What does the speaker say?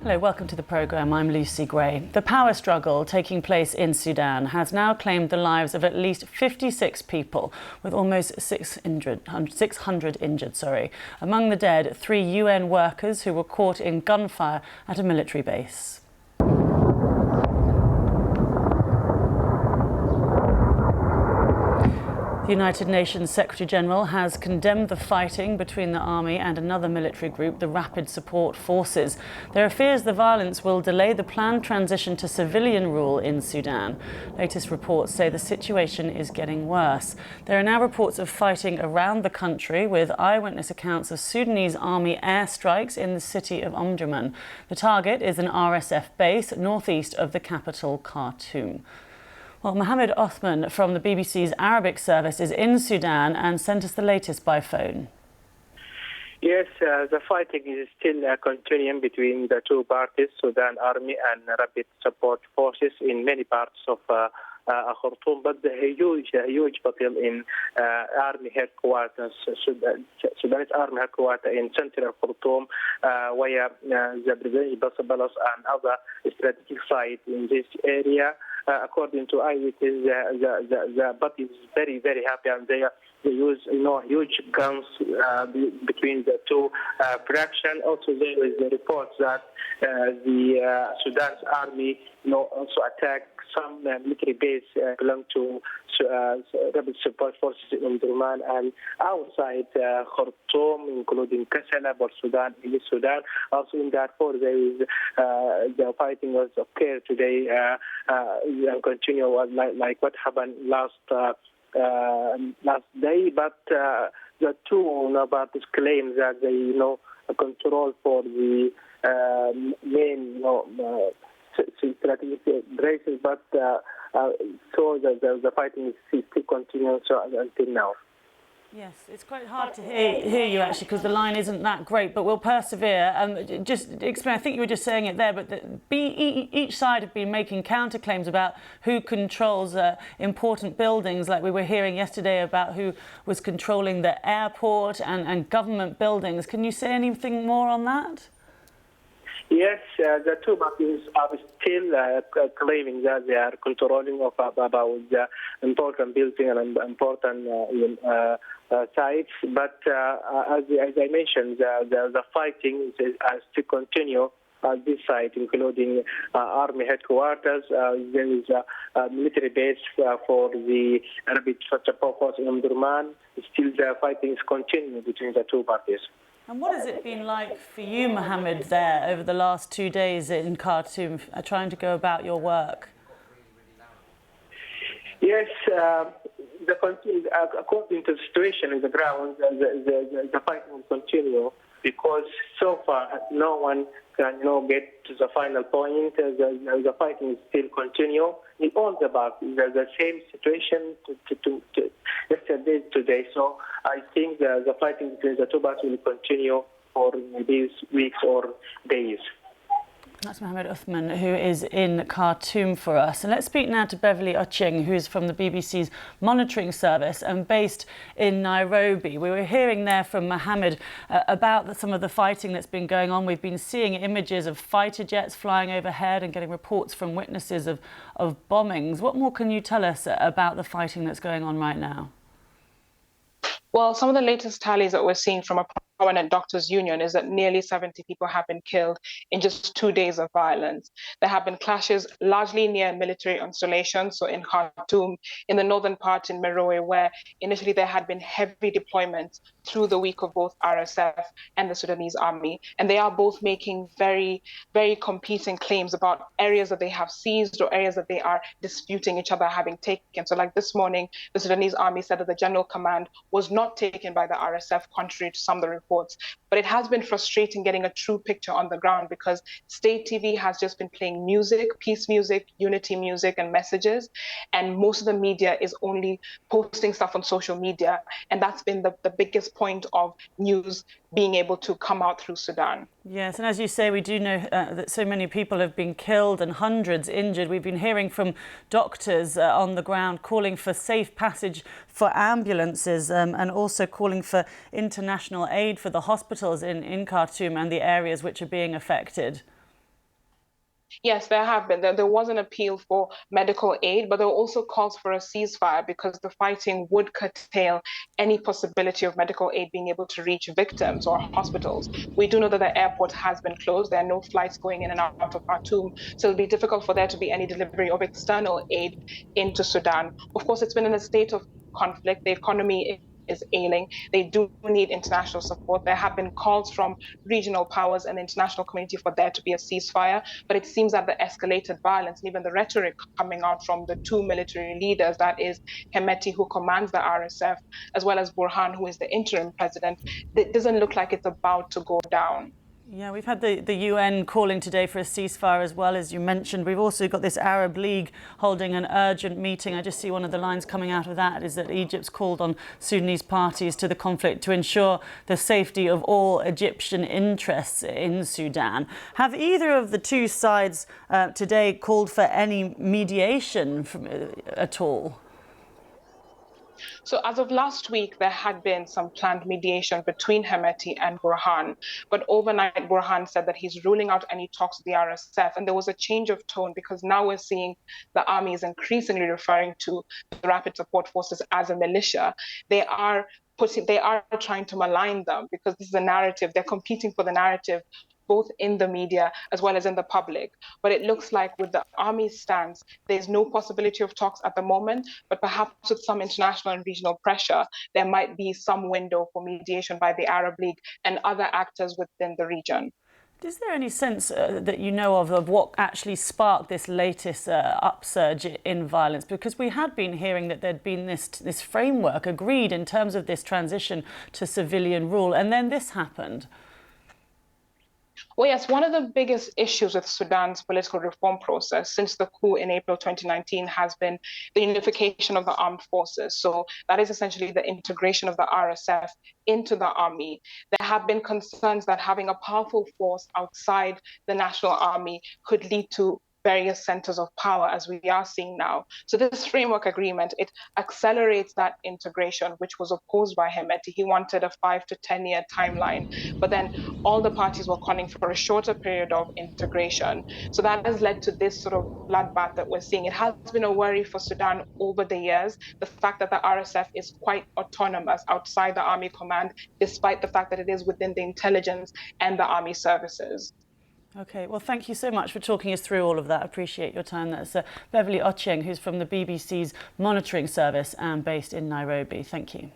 Hello, welcome to the programme. I'm Lucy Gray. The power struggle taking place in Sudan has now claimed the lives of at least 56 people, with almost 600 injured. Among the dead, 3 UN workers who were caught in gunfire at a military base. The United Nations Secretary-General has condemned the fighting between the army and another military group, the Rapid Support Forces. There are fears the violence will delay the planned transition to civilian rule in Sudan. Latest reports say the situation is getting worse. There are now reports of fighting around the country, with eyewitness accounts of Sudanese army airstrikes in the city of Omdurman. The target is an RSF base northeast of the capital, Khartoum. Well, Mohammed Othman from the BBC's Arabic service is in Sudan and sent us the latest by phone. Yes, the fighting is still continuing between the two parties, Sudan Army and Rapid Support Forces, in many parts of Khartoum, but the huge battle in army headquarters, Sudanese army headquarters in central Khartoum, where the presidential palace and other strategic sites in this area. According to eyewitnesses, the battle is very, very happy, and they use huge guns between the two fractions. Also, there is a report that the Sudan's army also attacked some military base belong to Rapid Support Forces in Omdurman and outside Khartoum, including Kasala, Port Sudan, East Sudan. Also in Darfur, there is the fighting was occurred today and continue like what happened last day. But the two parties claim that they control for the main strategic bases, but so the fighting is still continuing until now. Yes, it's quite hard to hear you actually, because the line isn't that great, but we'll persevere. Just explain, I think you were just saying it there, but each side have been making counterclaims about who controls important buildings, like we were hearing yesterday about who was controlling the airport and government buildings. Can you say anything more on that? Yes, the two parties are still claiming that they are controlling about the important building and important sites. But as I mentioned, the fighting still continue at this site, including army headquarters. There is a military base for the Rapid Support Force in Omdurman. Still, the fighting is continuing between the two parties. And what has it been like for you, Mohammed, there over the last 2 days in Khartoum, trying to go about your work? Yes, according to the situation in the ground, the fighting will continue because so far no one can get to the final point. The fighting still continue in all the parties. There's the same situation to yesterday, today. So I think the fighting between the two parties will continue for these weeks or days. That's Mohammed Othman, who is in Khartoum for us. And let's speak now to Beverly Ocheng, who's from the BBC's monitoring service and based in Nairobi. We were hearing there from Mohammed about some of the fighting that's been going on. We've been seeing images of fighter jets flying overhead and getting reports from witnesses of bombings. What more can you tell us about the fighting that's going on right now? Well, some of the latest tallies that we're seeing from a prominent doctors' union is that nearly 70 people have been killed in just 2 days of violence. There have been clashes largely near military installations, so in Khartoum, in the northern part in Meroe, where initially there had been heavy deployments through the week of both RSF and the Sudanese army. And they are both making very, very competing claims about areas that they have seized or areas that they are disputing each other having taken. So like this morning, the Sudanese army said that the general command was not taken by the RSF, contrary to some of the reports. But it has been frustrating getting a true picture on the ground because state TV has just been playing music, peace music, unity music, and messages. And most of the media is only posting stuff on social media. And that's been the biggest point of news being able to come out through Sudan. Yes, and as you say, we do know that so many people have been killed and hundreds injured. We've been hearing from doctors on the ground calling for safe passage for ambulances and also calling for international aid for the hospitals in Khartoum and the areas which are being affected. Yes, there have been. There was an appeal for medical aid, but there were also calls for a ceasefire because the fighting would curtail any possibility of medical aid being able to reach victims or hospitals. We do know that the airport has been closed. There are no flights going in and out of Khartoum, so it'll be difficult for there to be any delivery of external aid into Sudan. Of course, it's been in a state of conflict. The economy is ailing. They do need international support. There have been calls from regional powers and the international community for there to be a ceasefire, but it seems that the escalated violence and even the rhetoric coming out from the two military leaders, that is Hemeti, who commands the RSF, as well as Burhan, who is the interim president, it doesn't look like it's about to go down. Yeah, we've had the UN calling today for a ceasefire as well, as you mentioned. We've also got this Arab League holding an urgent meeting. I just see one of the lines coming out of that is that Egypt's called on Sudanese parties to the conflict to ensure the safety of all Egyptian interests in Sudan. Have either of the two sides today called for any mediation at all? So as of last week, there had been some planned mediation between Hemeti and Burhan, but overnight Burhan said that he's ruling out any talks with the RSF. And there was a change of tone because now we're seeing the army is increasingly referring to the Rapid Support Forces as a militia. They are trying to malign them because this is a narrative. They're competing for the narrative both in the media as well as in the public. But it looks like with the army's stance, there's no possibility of talks at the moment, but perhaps with some international and regional pressure, there might be some window for mediation by the Arab League and other actors within the region. Is there any sense that you know of what actually sparked this latest upsurge in violence? Because we had been hearing that there'd been this framework agreed in terms of this transition to civilian rule, and then this happened. Well, yes, one of the biggest issues with Sudan's political reform process since the coup in April 2019 has been the unification of the armed forces. So that is essentially the integration of the RSF into the army. There have been concerns that having a powerful force outside the national army could lead to various centers of power, as we are seeing now. So this framework agreement, it accelerates that integration, which was opposed by Hemeti. He wanted a 5 to 10-year timeline, but then all the parties were calling for a shorter period of integration. So that has led to this sort of bloodbath that we're seeing. It has been a worry for Sudan over the years, the fact that the RSF is quite autonomous outside the army command, despite the fact that it is within the intelligence and the army services. Okay, well, thank you so much for talking us through all of that. I appreciate your time. That's Beverly Ochieng, who's from the BBC's monitoring service and based in Nairobi. Thank you.